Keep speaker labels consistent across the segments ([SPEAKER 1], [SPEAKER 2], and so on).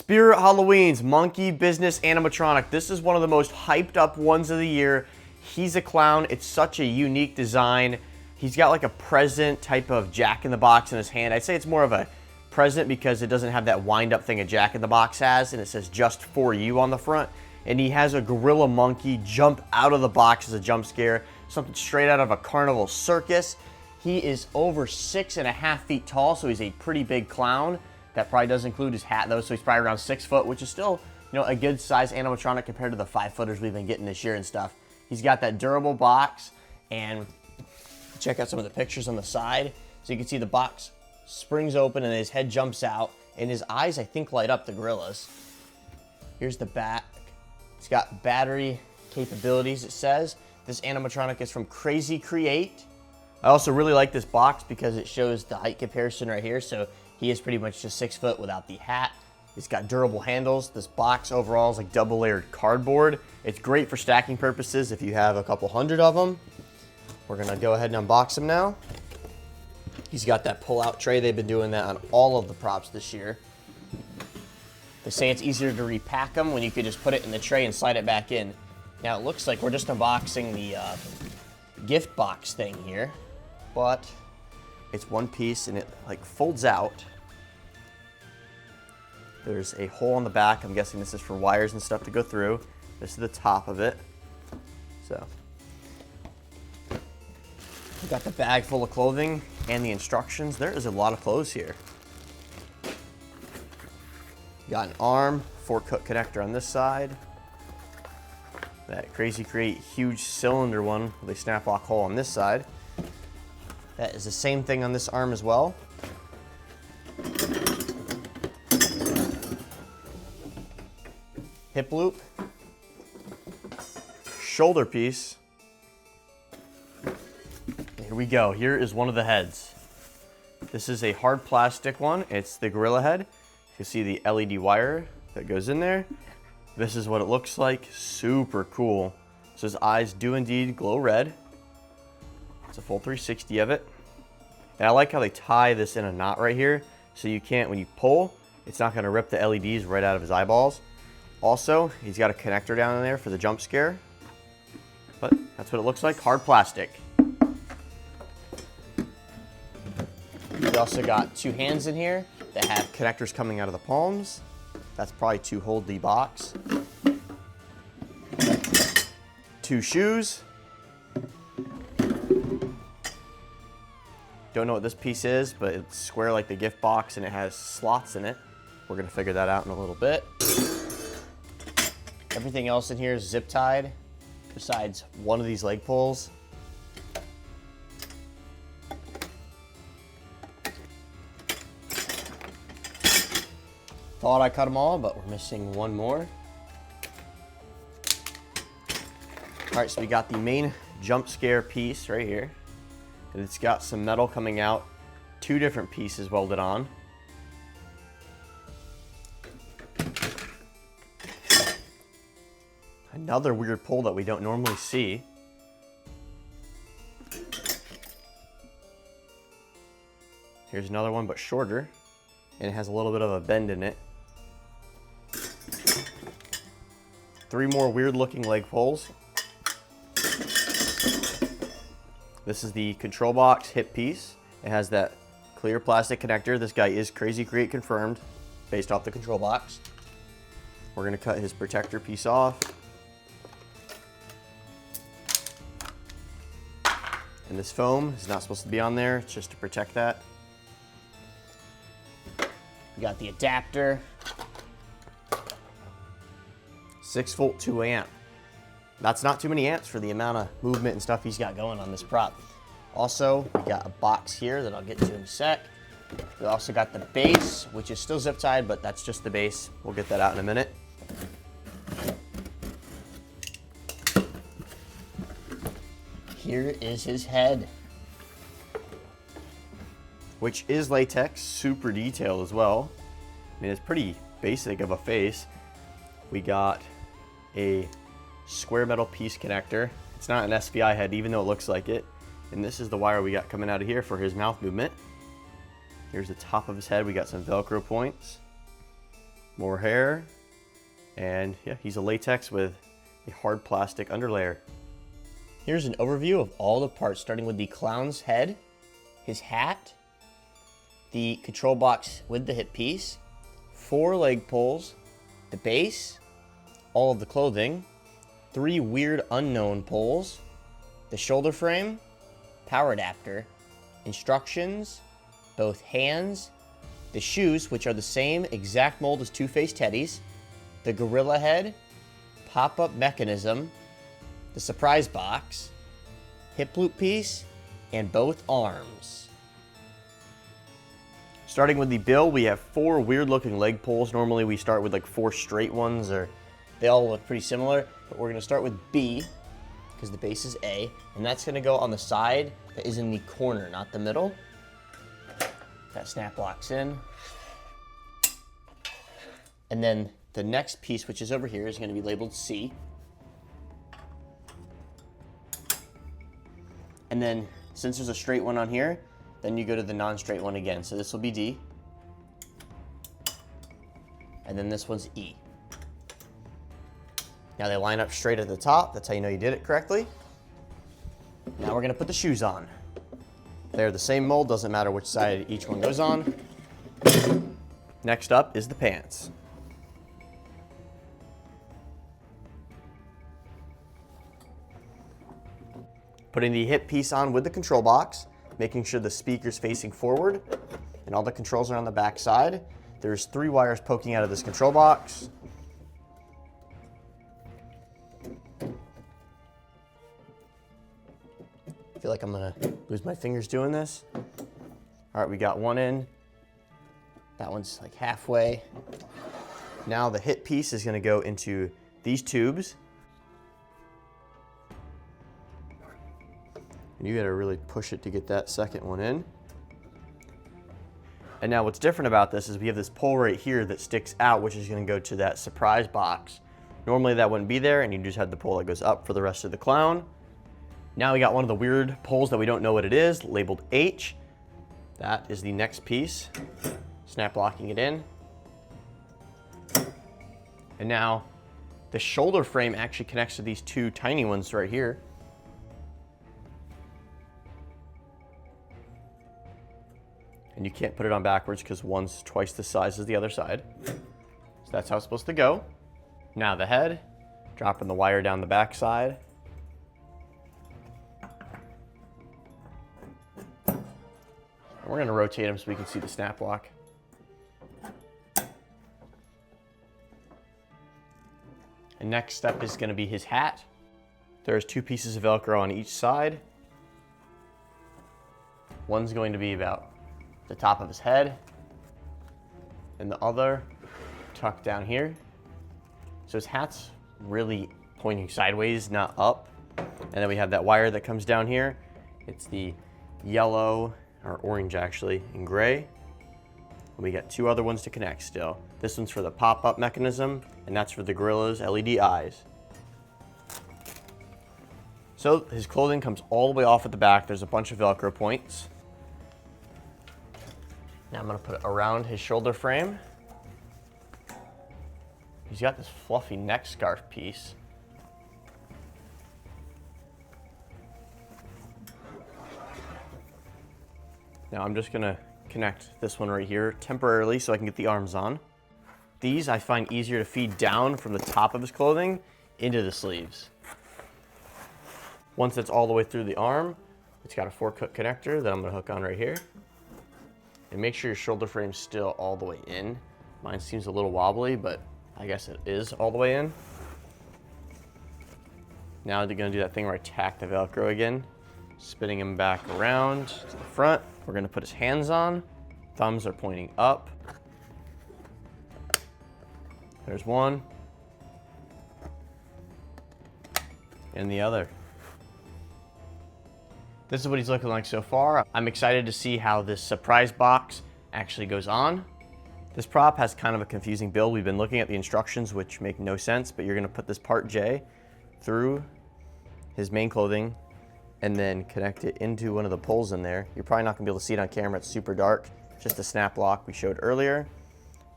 [SPEAKER 1] Spirit Halloween's Monkey Business Animatronic. This is one of the most hyped up ones of the year. He's a clown. It's such a unique design. He's got like a present type of Jack-in-the-Box in his hand. I'd say it's more of a present because it doesn't have that wind-up thing a Jack-in-the-Box has, and it says just for you on the front. And he has a gorilla monkey jump out of the box as a jump scare, something straight out of a carnival circus. He is over 6.5 feet tall, so he's a pretty big clown. That probably does include his hat though, so he's probably around 6 foot, which is still, you know, a good size animatronic compared to the 5-footers we've been getting this year and stuff. He's got that durable box, and check out some of the pictures on the side. So you can see the box springs open and his head jumps out, and his eyes, I think, light up the gorillas. Here's the back. It's got battery capabilities, it says. This animatronic is from Crazy Create. I also really like this box because it shows the height comparison right here, so he is pretty much just 6 foot without the hat. It's got durable handles. This box overall is like double layered cardboard. It's great for stacking purposes if you have a couple hundred of them. We're gonna go ahead and unbox him now. He's got that pull-out tray. They've been doing that on all of the props this year. They say it's easier to repack them when you could just put it in the tray and slide it back in. Now it looks like we're just unboxing the gift box thing here, but it's one piece and it like folds out. There's a hole in the back. I'm guessing this is for wires and stuff to go through. This is the top of it. So we got the bag full of clothing and the instructions. There is a lot of clothes here. Got an arm, 4-cut connector on this side. That Crazy Create huge cylinder one with a snap lock hole on this side. That is the same thing on this arm as well. Hip loop. Shoulder piece. Here we go. Here is one of the heads. This is a hard plastic one. It's the gorilla head. You can see the LED wire that goes in there. This is what it looks like. Super cool. So his eyes do indeed glow red. It's a full 360 of it. And I like how they tie this in a knot right here, so you can't, when you pull, it's not gonna rip the LEDs right out of his eyeballs. Also, he's got a connector down in there for the jump scare. But that's what it looks like, hard plastic. We've also got 2 hands in here that have connectors coming out of the palms. That's probably to hold the box. 2 shoes. Don't know what this piece is, but it's square like the gift box and it has slots in it. We're gonna figure that out in a little bit. Everything else in here is zip tied, besides one of these leg pulls. Thought I cut them all, but we're missing one more. All right, so we got the main jump scare piece right here. And it's got some metal coming out, 2 different pieces welded on. Another weird pull that we don't normally see. Here's another one, but shorter. And it has a little bit of a bend in it. 3 more weird looking leg pulls. This is the control box hip piece. It has that clear plastic connector. This guy is Crazy Create confirmed based off the control box. We're gonna cut his protector piece off. And this foam is not supposed to be on there. It's just to protect that. We got the adapter. 6-volt 2 amp. That's not too many amps for the amount of movement and stuff he's got going on this prop. Also, we got a box here that I'll get to in a sec. We also got the base, which is still zip tied, but that's just the base. We'll get that out in a minute. Here is his head, which is latex, super detailed as well. I mean, it's pretty basic of a face. We got a square metal piece connector. It's not an SVI head, even though it looks like it. And this is the wire we got coming out of here for his mouth movement. Here's the top of his head. We got some Velcro points. More hair. And yeah, he's a latex with a hard plastic underlayer. Here's an overview of all the parts, starting with the clown's head, his hat, the control box with the hip piece, 4 leg poles, the base, all of the clothing, 3 weird unknown poles, the shoulder frame, power adapter, instructions, both hands, the shoes, which are the same exact mold as Two-Face Teddy's, the gorilla head, pop-up mechanism, the surprise box, hip loop piece, and both arms. Starting with the bill, we have 4 weird looking leg poles. Normally we start with like 4 straight ones, or they all look pretty similar, but we're gonna start with B, because the base is A, and that's gonna go on the side that is in the corner, not the middle. That snap locks in. And then the next piece, which is over here, is gonna be labeled C. And then, since there's a straight one on here, then you go to the non-straight one again. So this will be D. And then this one's E. Now they line up straight at the top. That's how you know you did it correctly. Now we're gonna put the shoes on. They're the same mold, doesn't matter which side each one goes on. Next up is the pants. Putting the hip piece on with the control box, making sure the speaker's facing forward, and all the controls are on the back side. There's 3 wires poking out of this control box. I feel like I'm gonna lose my fingers doing this. All right, we got one in. That one's like halfway. Now the hip piece is gonna go into these tubes. And you gotta really push it to get that second one in. And now what's different about this is we have this pole right here that sticks out, which is gonna go to that surprise box. Normally that wouldn't be there, and you just have the pole that goes up for the rest of the clown. Now we got one of the weird poles that we don't know what it is, labeled H. That is the next piece. Snap locking it in. And now the shoulder frame actually connects to these 2 tiny ones right here. And you can't put it on backwards because one's twice the size as the other side. So that's how it's supposed to go. Now the head, dropping the wire down the back side. And we're gonna rotate him so we can see the snap lock. And next step is gonna be his hat. There's 2 pieces of Velcro on each side. One's going to be about the top of his head, and the other tucked down here. So his hat's really pointing sideways, not up. And then we have that wire that comes down here. It's the yellow, or orange actually, and gray. And we got 2 other ones to connect still. This one's for the pop-up mechanism, and that's for the gorilla's LED eyes. So his clothing comes all the way off at the back. There's a bunch of Velcro points. Now I'm gonna put it around his shoulder frame. He's got this fluffy neck scarf piece. Now I'm just gonna connect this one right here temporarily so I can get the arms on. These I find easier to feed down from the top of his clothing into the sleeves. Once it's all the way through the arm, it's got a 4-cut connector that I'm gonna hook on right here. And make sure your shoulder frame's still all the way in. Mine seems a little wobbly, but I guess it is all the way in. Now they're gonna do that thing where I tack the Velcro again, spinning him back around to the front. We're gonna put his hands on. Thumbs are pointing up. There's one. And the other. This is what he's looking like so far. I'm excited to see how this surprise box actually goes on. This prop has kind of a confusing build. We've been looking at the instructions, which make no sense, but you're gonna put this part J through his main clothing and then connect it into one of the poles in there. You're probably not gonna be able to see it on camera, it's super dark. Just a snap lock we showed earlier.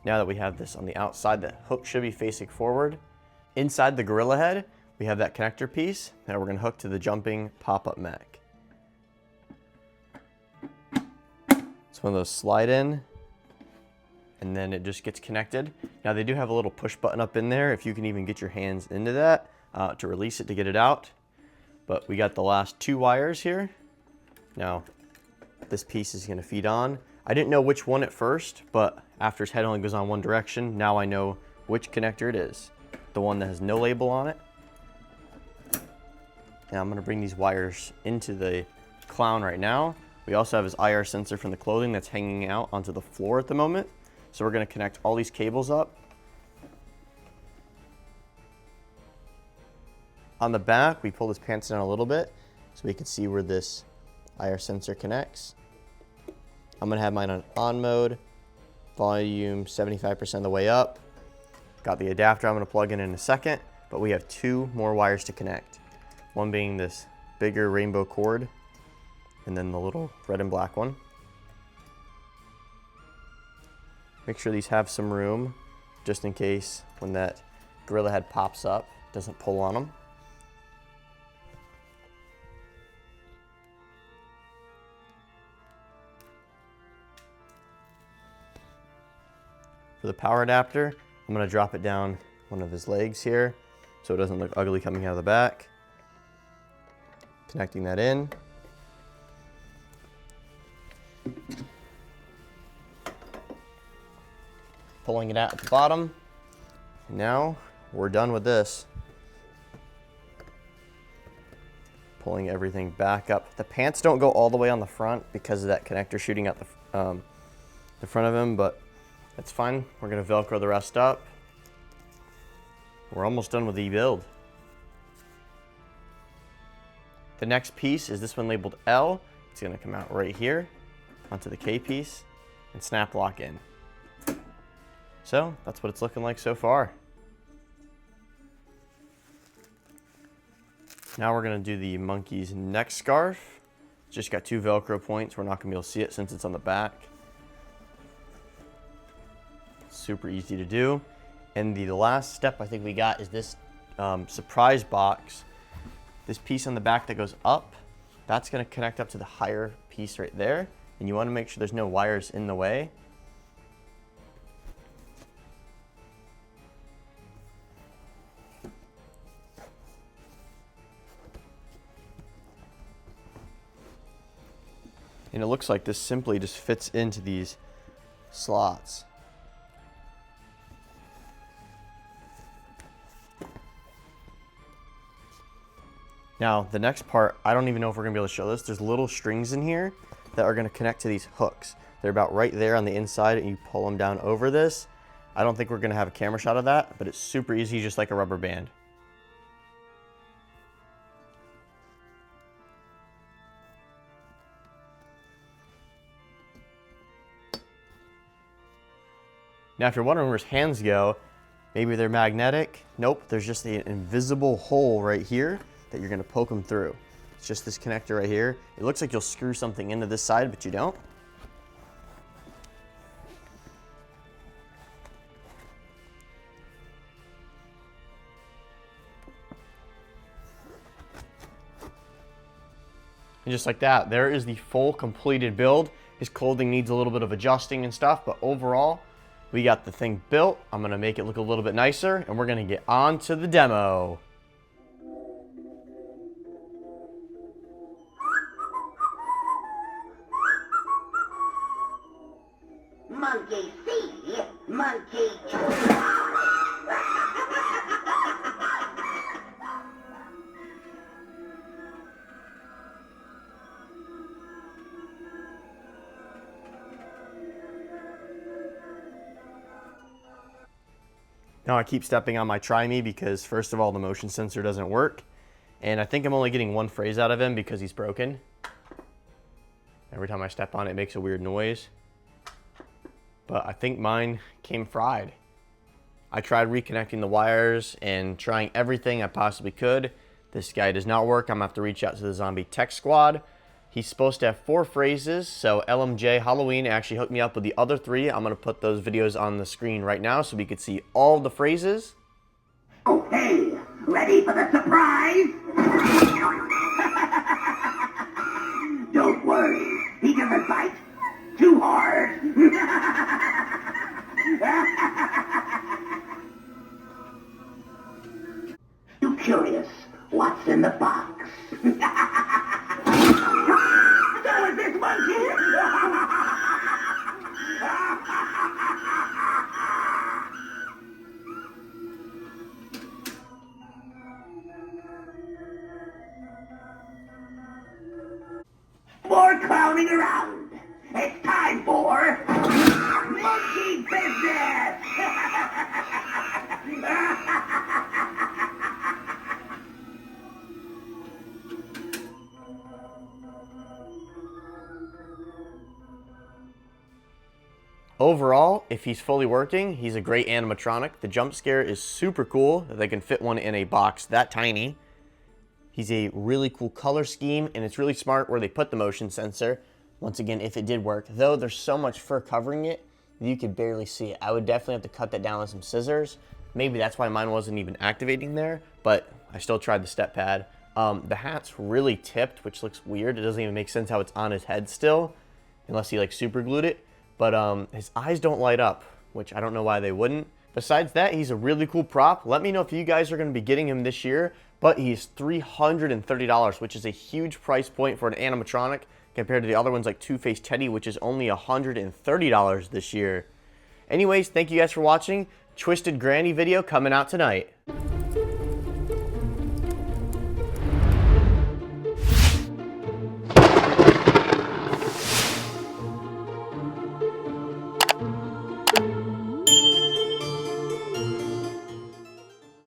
[SPEAKER 1] Now that we have this on the outside, the hook should be facing forward. Inside the gorilla head, we have that connector piece that we're gonna hook to the jumping pop-up mech. It's one of those slide in, and then it just gets connected. Now they do have a little push button up in there if you can even get your hands into that to release it to get it out. But we got the last 2 wires here. Now this piece is gonna feed on. I didn't know which one at first, but after his head only goes on one direction, now I know which connector it is. The one that has no label on it. Now I'm gonna bring these wires into the clown right now. We also have his IR sensor from the clothing that's hanging out onto the floor at the moment. So we're gonna connect all these cables up. On the back, we pull his pants down a little bit so we can see where this IR sensor connects. I'm gonna have mine on mode, volume 75% of the way up. Got the adapter I'm gonna plug in a second, but we have 2 more wires to connect. One being this bigger rainbow cord, and then the little red and black one. Make sure these have some room, just in case when that gorilla head pops up, it doesn't pull on them. For the power adapter, I'm gonna drop it down one of his legs here so it doesn't look ugly coming out of the back. Connecting that in. Pulling it out at the bottom. And now we're done with this. Pulling everything back up. The pants don't go all the way on the front because of that connector shooting out the front of him, but that's fine. We're gonna Velcro the rest up. We're almost done with the build. The next piece is this one labeled L. It's gonna come out right here onto the K piece and snap lock in. So that's what it's looking like so far. Now we're gonna do the monkey's neck scarf. It's just got 2 Velcro points. We're not gonna be able to see it since it's on the back. Super easy to do. And the last step I think we got is this surprise box. This piece on the back that goes up, that's gonna connect up to the higher piece right there. And you wanna make sure there's no wires in the way. And it looks like this simply just fits into these slots. Now, the next part, I don't even know if we're gonna be able to show this. There's little strings in here that are gonna connect to these hooks. They're about right there on the inside, and you pull them down over this. I don't think we're gonna have a camera shot of that, but it's super easy, just like a rubber band. Now, if you're wondering where his hands go, maybe they're magnetic. Nope, there's just an invisible hole right here that you're gonna poke them through. It's just this connector right here. It looks like you'll screw something into this side, but you don't. And just like that, there is the full completed build. His clothing needs a little bit of adjusting and stuff, but overall, we got the thing built. I'm gonna make it look a little bit nicer, and we're gonna get on to the demo.
[SPEAKER 2] Monkey see, monkey do.
[SPEAKER 1] Now I keep stepping on my try me because first of all, the motion sensor doesn't work. And I think I'm only getting one phrase out of him because he's broken. Every time I step on it, it makes a weird noise. But I think mine came fried. I tried reconnecting the wires and trying everything I possibly could. This guy does not work. I'm gonna have to reach out to the zombie tech squad. He's supposed to have 4 phrases, so LMJ Halloween actually hooked me up with the other 3. I'm going to put those videos on the screen right now so we can see all the phrases.
[SPEAKER 2] Okay, ready for the surprise? Don't worry, he doesn't bite too hard. You curious? What's in the box? So is this monkey? More clowning around. It's time for monkey business.
[SPEAKER 1] Overall, if he's fully working, he's a great animatronic. The jump scare is super cool that they can fit one in a box that tiny. He's a really cool color scheme, and it's really smart where they put the motion sensor. Once again, if it did work, though there's so much fur covering it that you could barely see it. I would definitely have to cut that down with some scissors. Maybe that's why mine wasn't even activating there, but I still tried the step pad. The hat's really tipped, which looks weird. It doesn't even make sense how it's on his head still, unless he like super glued it. But his eyes don't light up, which I don't know why they wouldn't. Besides that, he's a really cool prop. Let me know if you guys are going to be getting him this year, but he's $330, which is a huge price point for an animatronic compared to the other ones like Two-Face Teddy, which is only $130 this year. Anyways, thank you guys for watching. Twisted Granny video coming out tonight.